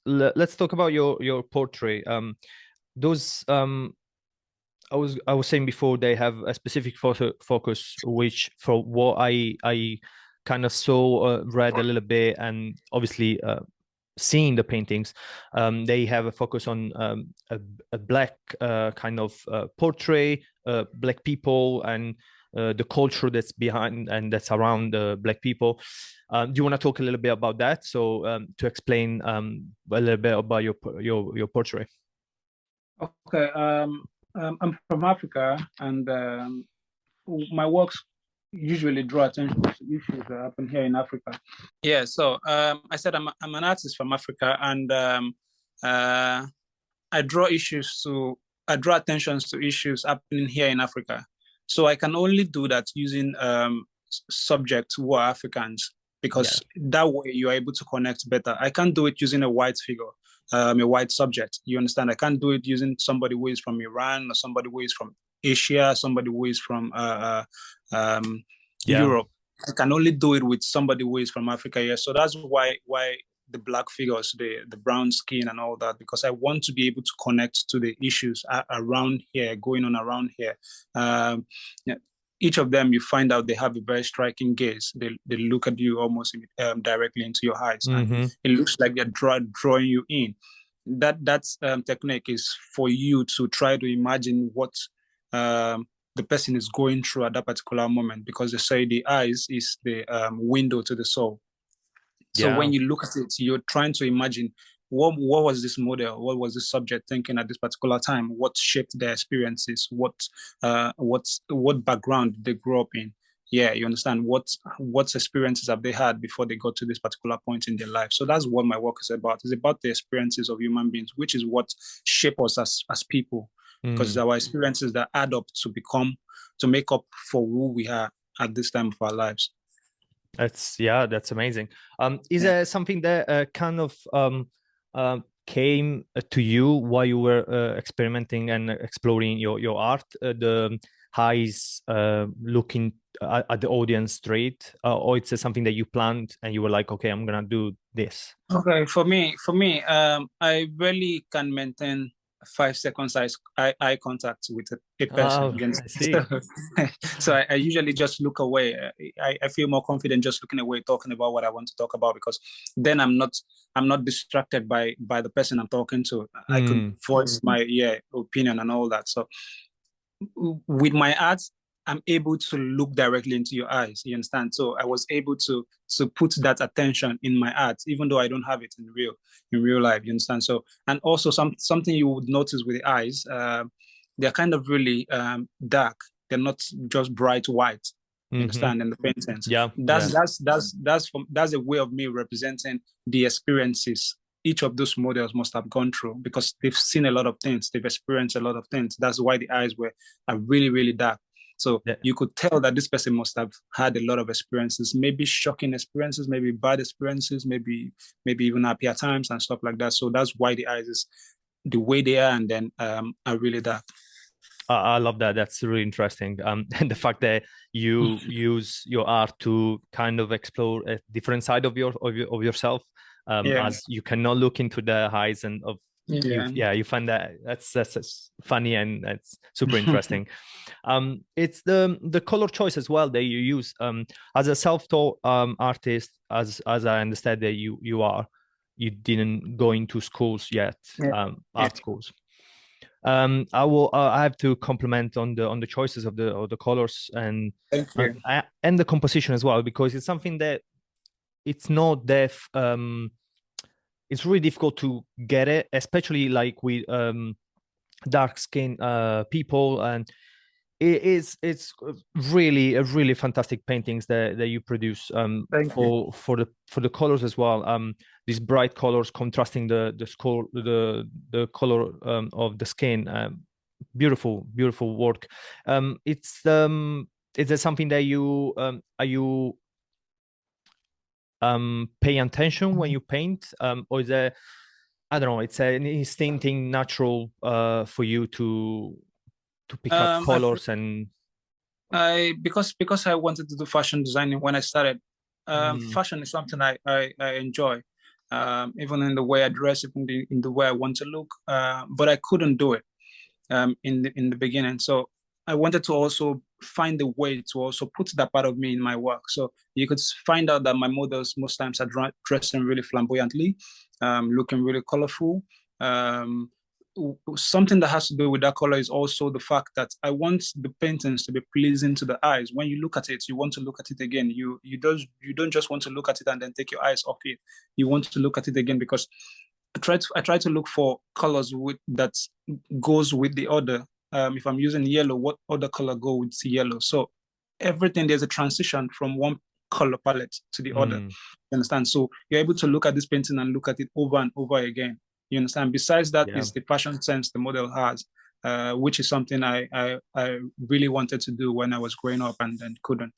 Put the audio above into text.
Let's talk about your portrait. Those I was saying before, they have a specific focus, which for what I kind of saw, read a little bit, and obviously seeing the paintings, they have a focus on a black kind of portrait, black people, and the culture that's behind and that's around the black people. Do you want to talk a little bit about that? So to explain a little bit about your portrait. Okay. I'm from Africa, and my works usually draw attention to issues that happen here in Africa. Yeah. So I said I'm an artist from Africa, and I draw attentions to issues happening here in Africa. So I can only do that using subjects who are Africans, because that way you are able to connect better. I can't do it using a white figure, a white subject. You understand? I can't do it using somebody who is from Iran, or somebody who is from Asia, somebody who is from Europe. I can only do it with somebody who is from Africa. Yeah. So that's why the black figures, the brown skin and all that, because I want to be able to connect to the issues around here, going on around here. Each of them, you find out they have a very striking gaze. They look at you almost directly into your eyes. Mm-hmm. And it looks like they're drawing you in. That technique is for you to try to imagine what the person is going through at that particular moment, because they say the eyes is the window to the soul. So when you look at it, you're trying to imagine what was this model, what was the subject thinking at this particular time, what shaped their experiences, what background they grew up in. Yeah, you understand what experiences have they had before they got to this particular point in their life. So that's what my work is about. It's about the experiences of human beings, which is what shape us as people, because it's our experiences that add up to make up for who we are at this time of our lives. That's amazing. Is there something that kind of came to you while you were experimenting and exploring your art? The eyes looking at the audience straight, or it's something that you planned and you were like, okay, I'm gonna do this? Okay, for me, I really can maintain 5 seconds eye contact with a person. I see. So I usually just look away. I feel more confident just looking away, talking about what I want to talk about, because then I'm not distracted by the person I'm talking to. I could voice my opinion and all that. So with my art, I'm able to look directly into your eyes. You understand? So I was able to put that attention in my art, even though I don't have it in real life. You understand? So, and also something you would notice with the eyes, they're kind of really dark. They're not just bright white. You understand? In the paintings. That's a way of me representing the experiences each of those models must have gone through, because they've seen a lot of things, they've experienced a lot of things. That's why the eyes are really, really dark. So you could tell that this person must have had a lot of experiences, maybe shocking experiences, maybe bad experiences, maybe even happy at times and stuff like that. So that's why the eyes is the way they are, and then are really dark. I love that. That's really interesting. And the fact that you use your art to kind of explore a different side of yourself, as you cannot look into the eyes and of you find that's funny, and that's super interesting. It's the color choice as well that you use as a self-taught artist, as I understand that you didn't go into schools yet, art schools. I have to compliment on the choices of the colors and the composition as well, because it's something that it's not that it's really difficult to get it, especially like with dark skin people, and it's really a really fantastic paintings that you produce for the colors as well. These bright colors contrasting the color of the skin. Beautiful work. Is there something that you are you paying attention when you paint, or is there, I don't know, it's an instinctive natural for you to pick up colors? And because I wanted to do fashion designing when I started. Fashion is something I enjoy. even in the way I dress, even in the way I want to look. But I couldn't do it in the beginning. So I wanted to also find a way to also put that part of me in my work. So you could find out that my models most times are dressing really flamboyantly, looking really colorful. Something that has to do with that color is also the fact that I want the paintings to be pleasing to the eyes. When you look at it, you want to look at it again. You don't just want to look at it and then take your eyes off it. You want to look at it again, because I try to look for colors that goes with the other. If I'm using yellow, what other color go with yellow? So everything, there's a transition from one color palette to the other. You understand? So you're able to look at this painting and look at it over and over again. You understand? Besides that, is the fashion sense the model has, which is something I really wanted to do when I was growing up and then couldn't.